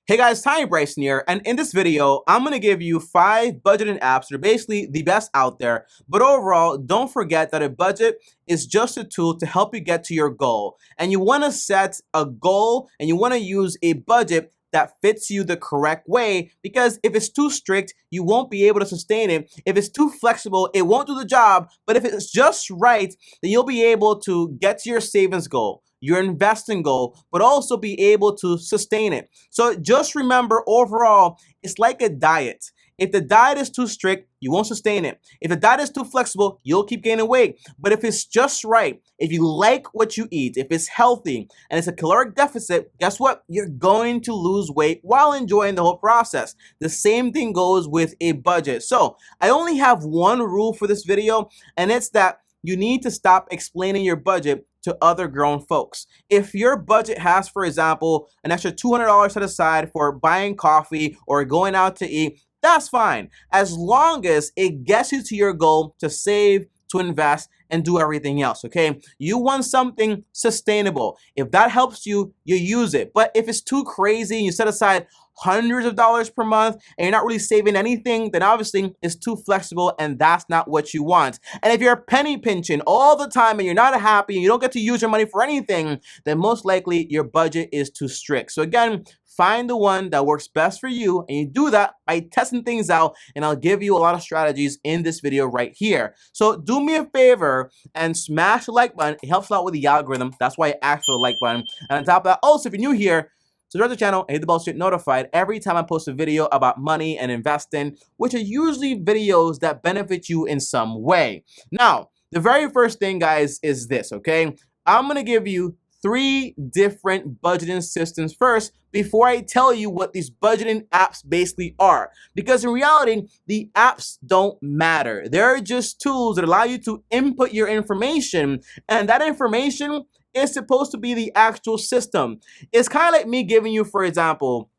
Hey guys, TommyBryson here, and in this video, I'm going to give you 5 budgeting apps that are basically the best out there. But overall, don't forget that a budget is just a tool to help you get to your goal. And you want to set a goal and you want to use a budget that fits you the correct way, because if it's too strict, you won't be able to sustain it. If it's too flexible, it won't do the job. But if it's just right, then you'll be able to get to your savings goal, your investing goal, but also be able to sustain it. So just remember, overall, it's like a diet. If the diet is too strict, you won't sustain it. If the diet is too flexible, you'll keep gaining weight. But if it's just right, if you like what you eat, if it's healthy and it's a caloric deficit, guess what? You're going to lose weight while enjoying the whole process. The same thing goes with a budget. So I only have one rule for this video, and it's that you need to stop explaining your budget to other grown folks. If your budget has, for example, an extra $200 set aside for buying coffee or going out to eat, that's fine, as long as it gets you to your goal to save, to invest, and do everything else, okay? You want something sustainable. If that helps you, you use it. But if it's too crazy and you set aside hundreds of dollars per month and you're not really saving anything, then obviously it's too flexible and that's not what you want. And if you're penny pinching all the time and you're not happy and you don't get to use your money for anything, then most likely your budget is too strict. So again, find the one that works best for you, and you do that by testing things out, and I'll give you a lot of strategies in this video right here. So do me a favor and smash the like button. It helps a lot with the algorithm. That's why I asked for the like button. And on top of that, also, if you're new here, subscribe to the channel and hit the bell to get notified every time I post a video about money and investing, which are usually videos that benefit you in some way. Now, the very first thing, guys, is this, okay? I'm going to give you 3 different budgeting systems first before I tell you what these budgeting apps basically are. Because in reality, the apps don't matter. They're just tools that allow you to input your information, and that information is supposed to be the actual system. It's kind of like me giving you, for example,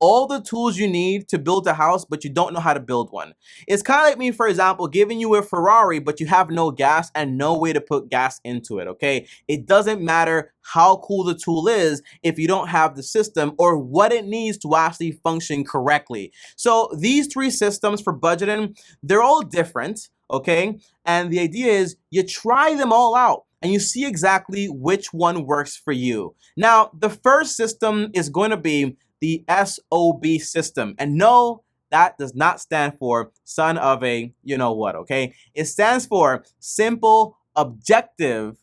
all the tools you need to build a house, but you don't know how to build one. It's kind of like me, for example, giving you a Ferrari, but you have no gas and no way to put gas into it, okay? It doesn't matter how cool the tool is if you don't have the system or what it needs to actually function correctly. So these 3 systems for budgeting, they're all different, okay? And the idea is you try them all out and you see exactly which one works for you. Now, the first system is going to be the S.O.B system. And no, that does not stand for son of a you-know-what, okay? It stands for simple, objective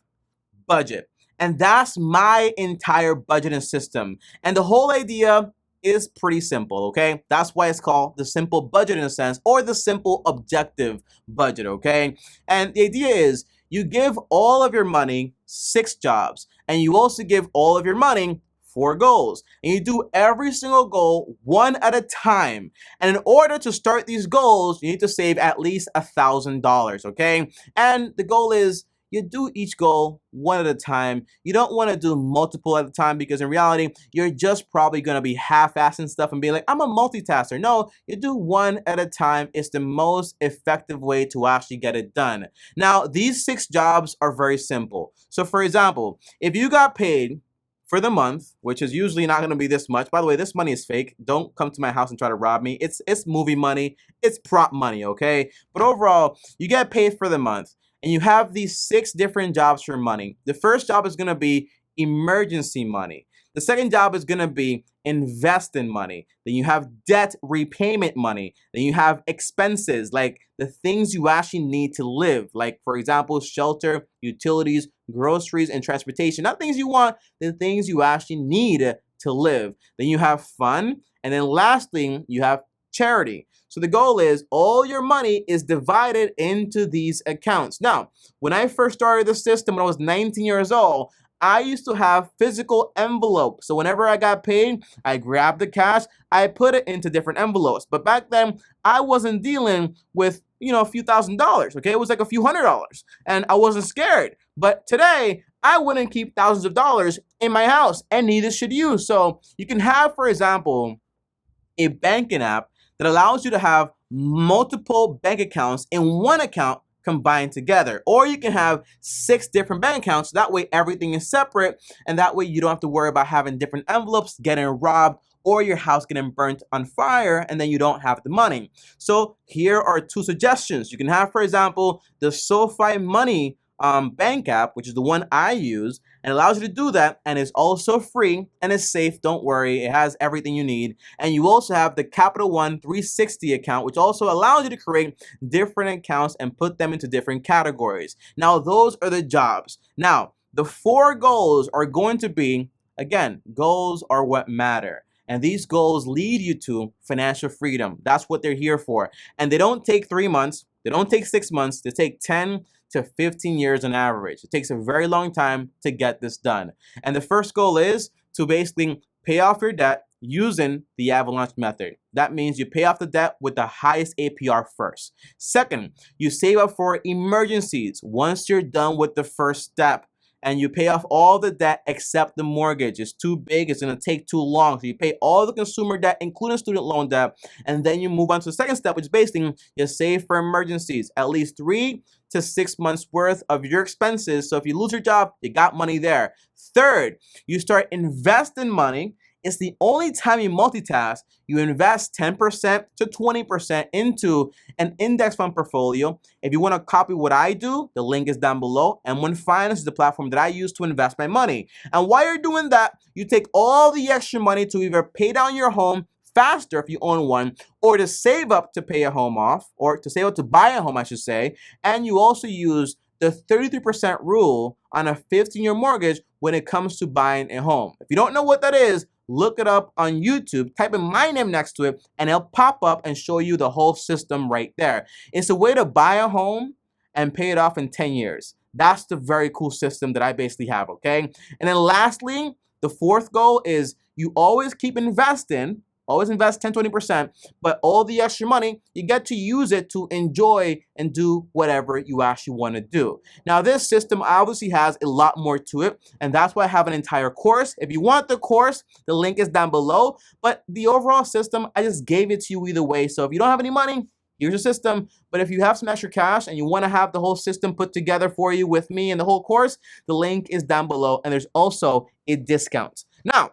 budget. And that's my entire budgeting system. And the whole idea is pretty simple, okay? That's why it's called the simple budget in a sense, or the simple objective budget, okay? And the idea is you give all of your money 6 jobs, and you also give all of your money 4 goals, and you do every single goal one at a time. And in order to start these goals, you need to save at least $1,000, okay? And the goal is you do each goal one at a time. You don't want to do multiple at a time, because in reality, you're just probably going to be half-assing stuff and be like, I'm a multitasker. No, you do one at a time. It's the most effective way to actually get it done. Now, these 6 jobs are very simple. So for example, if you got paid for the month, which is usually not going to be this much. By the way, this money is fake. Don't come to my house and try to rob me. It's movie money. It's prop money, okay? But overall, you get paid for the month, and you have these 6 different jobs for money. The first job is going to be emergency money. The second job is going to be investing money. Then you have debt repayment money. Then you have expenses, like the things you actually need to live. Like, for example, shelter, utilities, groceries, and transportation. Not things you want, the things you actually need to live. Then you have fun. And then lastly, you have charity. So the goal is all your money is divided into these accounts. Now, when I first started the system when I was 19 years old, I used to have physical envelopes. So whenever I got paid, I grabbed the cash, I put it into different envelopes. But back then, I wasn't dealing with, a few $1,000s, okay? It was like a few $100s, and I wasn't scared. But today, I wouldn't keep thousands of dollars in my house, and neither should you. So you can have, for example, a banking app that allows you to have multiple bank accounts in one account combined together. Or you can have 6 different bank accounts. That way everything is separate, and that way you don't have to worry about having different envelopes, getting robbed, or your house getting burnt on fire and then you don't have the money. So here are two suggestions. You can have, for example, the SoFi Money bank app, which is the one I use, and it allows you to do that, and it's also free and it's safe. Don't worry, it has everything you need. And you also have the Capital One 360 account, which also allows you to create different accounts and put them into different categories. Now, those are the jobs. Now, the 4 goals are going to be, again, goals are what matter. And these goals lead you to financial freedom. That's what they're here for. And they don't take 3 months. They don't take 6 months. They take 10 to 15 years on average. It takes a very long time to get this done. And the first goal is to basically pay off your debt using the avalanche method. That means you pay off the debt with the highest APR first. Second, you save up for emergencies once you're done with the first step. And you pay off all the debt except the mortgage. It's too big, it's gonna take too long. So you pay all the consumer debt, including student loan debt, and then you move on to the second step, which is basically you save for emergencies, at least 3 to 6 months worth of your expenses. So if you lose your job, you got money there. Third, you start investing money. It's the only time you multitask. You invest 10% to 20% into an index fund portfolio. If you want to copy what I do, the link is down below. M1 Finance is the platform that I use to invest my money. And while you're doing that, you take all the extra money to either pay down your home faster if you own one, or to save up to pay a home off, or to save up to buy a home, I should say. And you also use the 33% rule on a 15-year mortgage when it comes to buying a home. If you don't know what that is, look it up on YouTube, type in my name next to it, and it'll pop up and show you the whole system right there. It's a way to buy a home and pay it off in 10 years. That's the very cool system that I basically have, okay? And then lastly, the fourth goal is you always keep investing. Always invest 10, 20%, but all the extra money, you get to use it to enjoy and do whatever you actually want to do. Now, this system obviously has a lot more to it, and that's why I have an entire course. If you want the course, the link is down below, but the overall system, I just gave it to you either way. So if you don't have any money, here's your system. But if you have some extra cash and you want to have the whole system put together for you with me and the whole course, the link is down below, and there's also a discount. Now,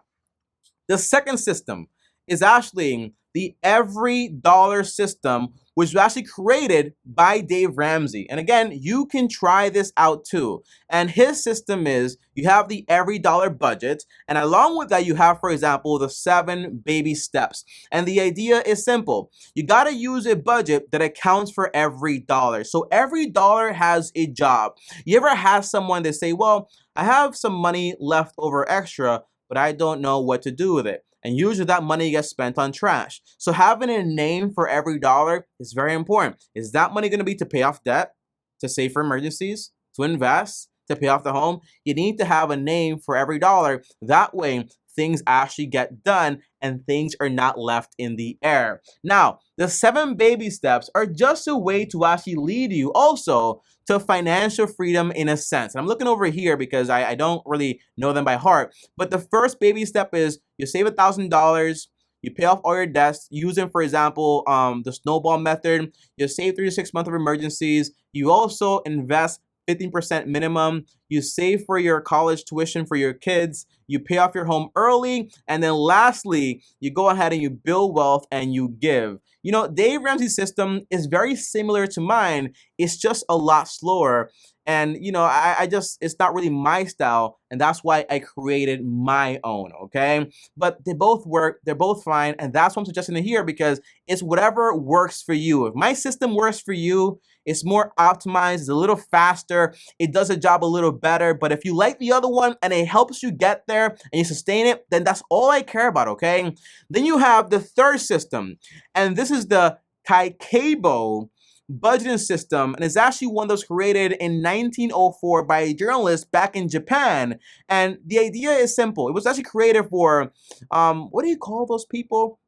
the second system is actually the every dollar system, which was actually created by Dave Ramsey. And again, you can try this out too. And his system is you have the every dollar budget, and along with that, you have, for example, the 7 baby steps. And the idea is simple. You got to use a budget that accounts for every dollar. So every dollar has a job. You ever have someone that say, well, I have some money left over extra, but I don't know what to do with it. And usually that money gets spent on trash. So having a name for every dollar is very important. Is that money going to be to pay off debt, to save for emergencies, to invest, to pay off the home? You need to have a name for every dollar. That way, things actually get done and things are not left in the air. Now, the 7 baby steps are just a way to actually lead you also to financial freedom in a sense. And I'm looking over here because I don't really know them by heart. But the first baby step is you save $1,000, you pay off all your debts, using, for example, the snowball method. You save 3 to 6 months of emergencies. You also invest 15% minimum. You save for your college tuition for your kids. You pay off your home early. And then lastly, you go ahead and you build wealth and you give. You know, Dave Ramsey's system is very similar to mine. It's just a lot slower. And, you know, I just, it's not really my style. And that's why I created my own, okay? But they both work. They're both fine. And that's what I'm suggesting to here because it's whatever works for you. If my system works for you, it's more optimized, it's a little faster, it does a job a little better. But if you like the other one and it helps you get there and you sustain it, then that's all I care about, okay? Then you have the third system, and this is the ΚΑΚΕIBO budgeting system, and it's actually one that was created in 1904 by a journalist back in Japan. And the idea is simple. It was actually created for, what do you call those people?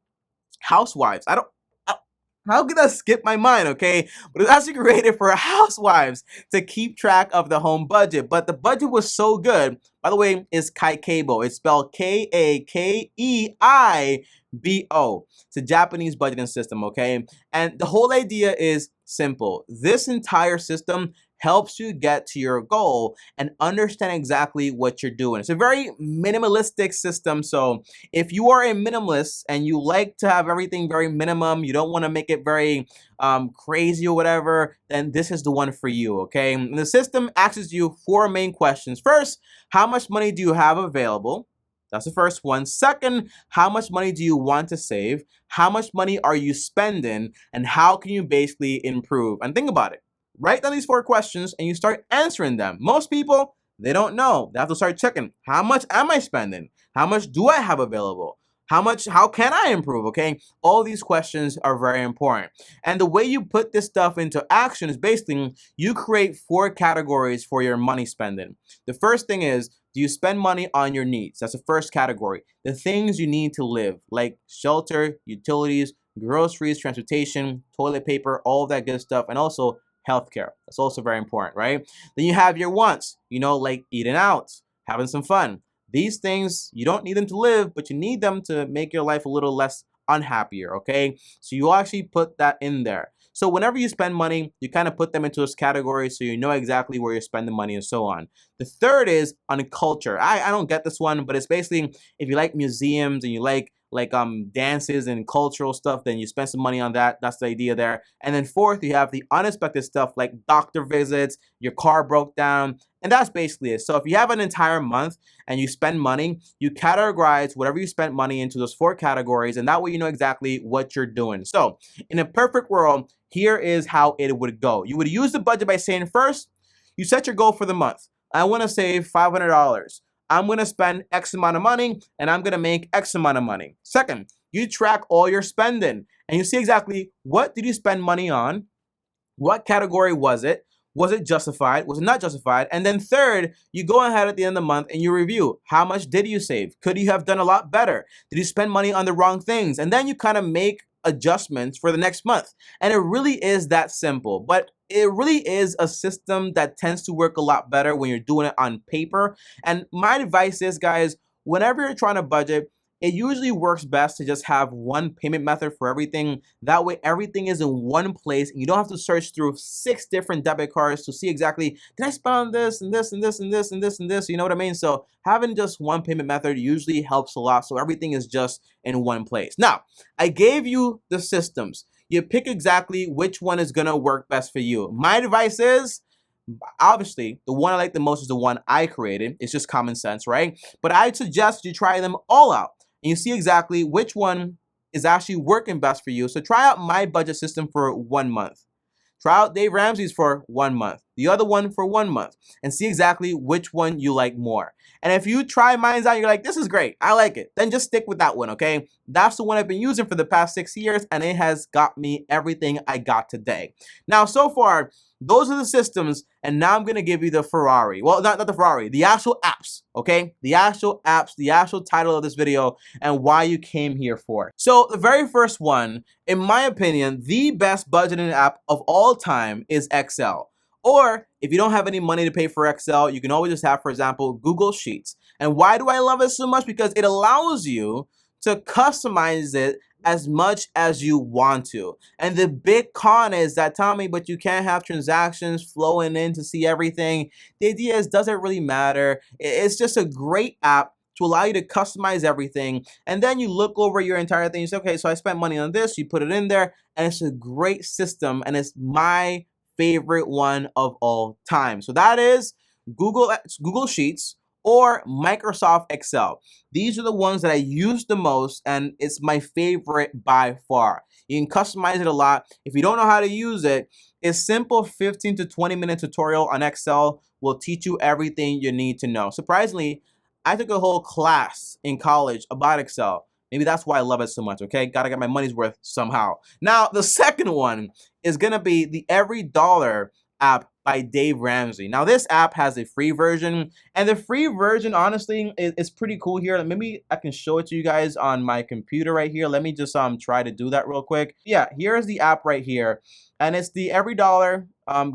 Housewives. How could that skip my mind, okay? But it's actually created for housewives to keep track of the home budget. But the budget was so good. By the way, it's ΚΑΚΕIBO. It's spelled K-A-K-E-I-B-O. It's a Japanese budgeting system, okay? And the whole idea is simple. This entire system helps you get to your goal and understand exactly what you're doing. It's a very minimalistic system. So if you are a minimalist and you like to have everything very minimum, you don't want to make it very crazy or whatever, then this is the one for you, okay? And the system asks you 4 main questions. First, how much money do you have available? That's the first one. Second, how much money do you want to save? How much money are you spending? And how can you basically improve? And think about it. Write down these 4 questions and you start answering them. Most people, they don't know. They have to start checking. How much am I spending? How much do I have available? How can I improve? Okay. All these questions are very important. And the way you put this stuff into action is basically you create 4 categories for your money spending. The first thing is, do you spend money on your needs? That's the first category. The things you need to live, like shelter, utilities, groceries, transportation, toilet paper, all of that good stuff, and also healthcare. That's also very important, right? Then you have your wants, like eating out, having some fun. These things, you don't need them to live, but you need them to make your life a little less unhappier, okay? So you actually put that in there. So whenever you spend money, you kind of put them into those categories so you know exactly where you're spending money and so on. The third is on culture. I don't get this one, but it's basically if you like museums and you like dances and cultural stuff, then you spend some money on that. That's the idea there. And then fourth, you have the unexpected stuff like doctor visits, your car broke down, and that's basically it. So if you have an entire month and you spend money, you categorize whatever you spent money into those 4 categories, and that way you know exactly what you're doing. So in a perfect world, here is how it would go. You would use the budget by saying first, you set your goal for the month. I want to save $500. I'm going to spend X amount of money and I'm going to make X amount of money. Second, you track all your spending and you see exactly what did you spend money on? What category was it? Was it justified? Was it not justified? And then third, you go ahead at the end of the month and you review. How much did you save? Could you have done a lot better? Did you spend money on the wrong things? And then you kind of make adjustments for the next month. And it really is that simple. But it really is a system that tends to work a lot better when you're doing it on paper. And my advice is, guys, whenever you're trying to budget, it usually works best to just have one payment method for everything. That way everything is in one place and you don't have to search through 6 different debit cards to see exactly, did I spend on this and this and this and this and this and this? You know what I mean? So having just one payment method usually helps a lot. So everything is just in one place. Now, I gave you the systems. You pick exactly which one is gonna work best for you. My advice is, obviously, the one I like the most is the one I created. It's just common sense, right? But I suggest you try them all out and you see exactly which one is actually working best for you. So try out my budget system for 1 month. Try out Dave Ramsey's for 1 month. The other one for 1 month. And see exactly which one you like more. And if you try mine out, you're like, this is great, I like it, then just stick with that one, okay? That's the one I've been using for the past 6 years, and it has got me everything I got today. Now, so far, those are the systems, and now I'm gonna give you the Ferrari. Well, not the Ferrari, the actual apps, okay? The actual apps, the actual title of this video, and why you came here for. So the very first one, in my opinion, the best budgeting app of all time is Excel. Or if you don't have any money to pay for Excel, you can always just have, for example, Google Sheets. And why do I love it so much? Because it allows you to customize it as much as you want to. And the big con is that, Tommy, but you can't have transactions flowing in to see everything. The idea is, does it really matter? It's just a great app to allow you to customize everything. And then you look over your entire thing. You say, okay, so I spent money on this. You put it in there. And it's a great system. And it's my favorite one of all time. So that is Google Sheets or Microsoft Excel. These are the ones that I use the most, and it's my favorite by far. You can customize it a lot. If you don't know how to use it, a simple 15 to 20-minute tutorial on Excel will teach you everything you need to know. Surprisingly, I took a whole class in college about Excel. Maybe that's why I love it so much, okay? Gotta get my money's worth somehow. Now, the second one is gonna be the Every Dollar app by Dave Ramsey. Now, this app has a free version, and the free version, honestly, is pretty cool here. Maybe I can show it to you guys on my computer right here. Let me just try to do that real quick. Yeah, here's the app right here, and it's the Every Dollar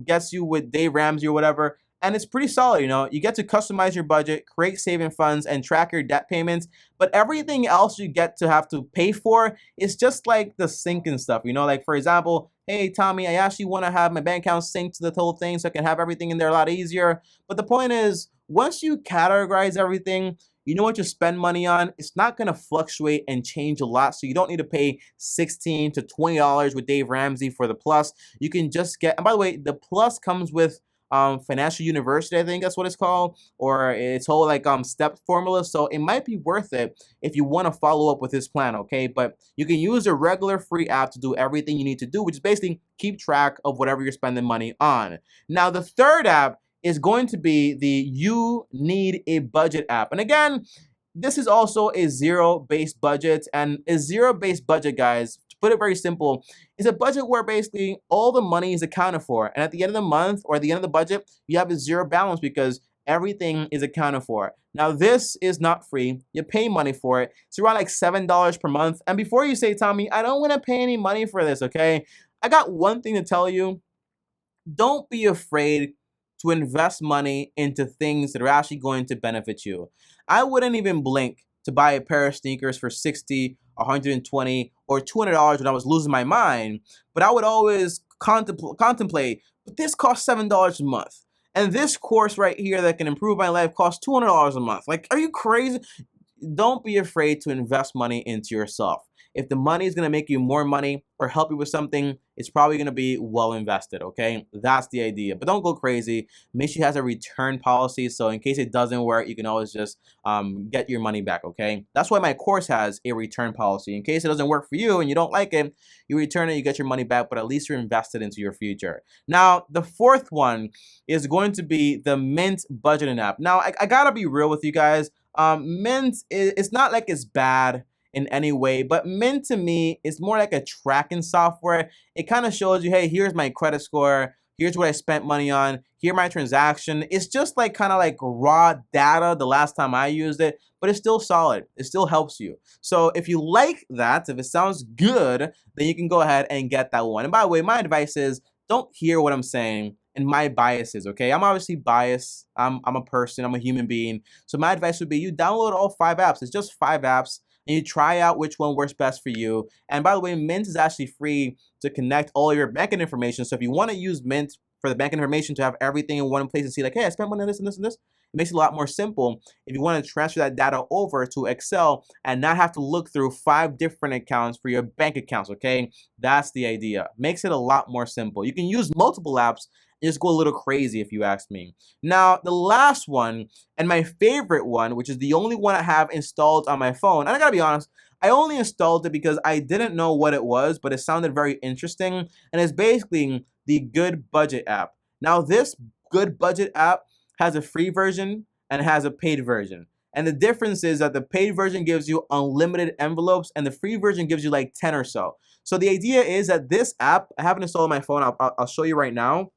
gets you with Dave Ramsey or whatever. And it's pretty solid, you know. You get to customize your budget, create saving funds, and track your debt payments. But everything else you get to have to pay for is just like the syncing stuff, you know. Like, for example, hey, Tommy, I actually want to have my bank account synced to the whole thing so I can have everything in there a lot easier. But the point is, once you categorize everything, you know what you spend money on, it's not going to fluctuate and change a lot. So you don't need to pay $16 to $20 with Dave Ramsey for the Plus. You can just get, and by the way, the Plus comes with Financial University, I think that's what it's called, or its whole like step formula. So it might be worth it if you want to follow up with this plan, okay? But you can use a regular free app to do everything you need to do, which is basically keep track of whatever you're spending money on. Now, the third app is going to be the You Need a Budget app. And again, this is also a zero-based budget. And a zero-based budget, guys, to put it very simple, is a budget where basically all the money is accounted for. And at the end of the month or at the end of the budget, you have a zero balance because everything is accounted for. Now, this is not free. You pay money for it. It's around like $7 per month. And before you say, Tommy, I don't want to pay any money for this, okay? I got one thing to tell you. Don't be afraid to invest money into things that are actually going to benefit you. I wouldn't even blink to buy a pair of sneakers for $60, $120, or $200 when I was losing my mind, but I would always contemplate, but this costs $7 a month. And this course right here that can improve my life costs $200 a month. Like, are you crazy? Don't be afraid to invest money into yourself. If the money is going to make you more money or help you with something, it's probably going to be well invested, okay? That's the idea. But don't go crazy. Make sure you has a return policy, so in case it doesn't work, you can always just get your money back, okay? That's why my course has a return policy. In case it doesn't work for you and you don't like it, you return it, you get your money back, but at least you're invested into your future. Now, the fourth one is going to be the Mint budgeting app. Now, I gotta be real with you guys. Mint, it's not like it's bad in any way, but Mint to me is more like a tracking software. It kind of shows you, hey, here's my credit score, here's what I spent money on, here my transaction. It's just like kind of like raw data the last time I used it, but it's still solid. It still helps you. So if you like that, if it sounds good, then you can go ahead and get that one. And by the way, my advice is don't hear what I'm saying and my biases, okay? I'm obviously biased. I'm a person, I'm a human being. So my advice would be you download all 5 apps. It's just 5 apps. And you try out which one works best for you. And by the way, Mint is actually free to connect all your banking information. So if you want to use Mint for the banking information to have everything in one place and see like, hey, I spent money on this and this and this, it makes it a lot more simple if you want to transfer that data over to Excel and not have to look through 5 different accounts for your bank accounts, okay? That's the idea. Makes it a lot more simple. You can use multiple apps and just go a little crazy if you ask me. Now, the last one, and my favorite one, which is the only one I have installed on my phone, and I gotta be honest, I only installed it because I didn't know what it was, but it sounded very interesting, and it's basically the Good Budget app. Now, this Good Budget app has a free version and it has a paid version. And the difference is that the paid version gives you unlimited envelopes and the free version gives you like 10 or so. So the idea is that this app, I haven't installed on my phone, I'll show you right now.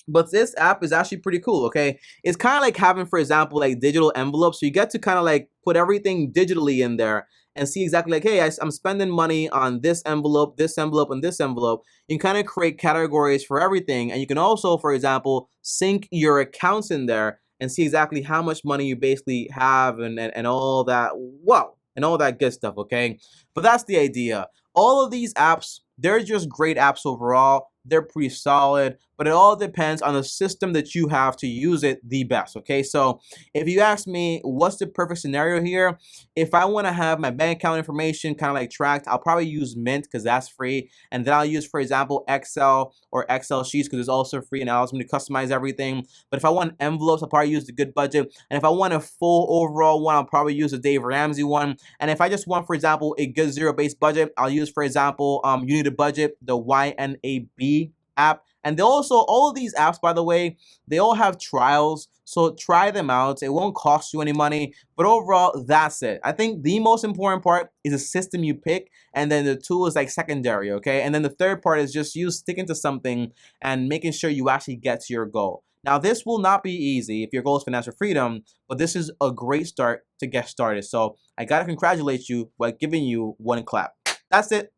But this app is actually pretty cool, okay? It's kind of like having, for example, like digital envelopes. So you get to kind of like put everything digitally in there and see exactly like, hey, I'm spending money on this envelope, and this envelope. You can kind of create categories for everything. And you can also, for example, sync your accounts in there and see exactly how much money you basically have and all that. Wow. And all that good stuff, okay? But that's the idea. All of these apps, they're just great apps overall. They're pretty solid, but it all depends on the system that you have to use it the best, okay? So if you ask me what's the perfect scenario here, if I want to have my bank account information kind of like tracked, I'll probably use Mint because that's free. And then I'll use, for example, Excel or Excel sheets because it's also free and allows me to customize everything. But if I want envelopes, I'll probably use the Good Budget. And if I want a full overall one, I'll probably use the Dave Ramsey one. And if I just want, for example, a good zero-based budget, I'll use, for example, You Need a Budget, the YNAB app. And they also, all of these apps, by the way, they all have trials, so try them out. It won't cost you any money, but overall, that's it. I think the most important part is the system you pick, and then the tool is like secondary, okay? And then the third part is just you sticking to something and making sure you actually get to your goal. Now, this will not be easy if your goal is financial freedom, but this is a great start to get started. So I gotta congratulate you by giving you one clap. That's it.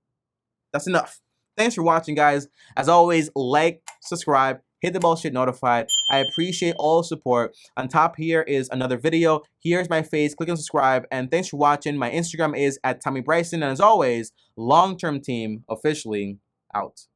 That's enough. Thanks for watching, guys. As always, like, subscribe, hit the bell to get notified. I appreciate all the support. On top here is another video. Here's my face. Click and subscribe. And thanks for watching. My Instagram is @TommyBryson. And as always, long-term team officially out.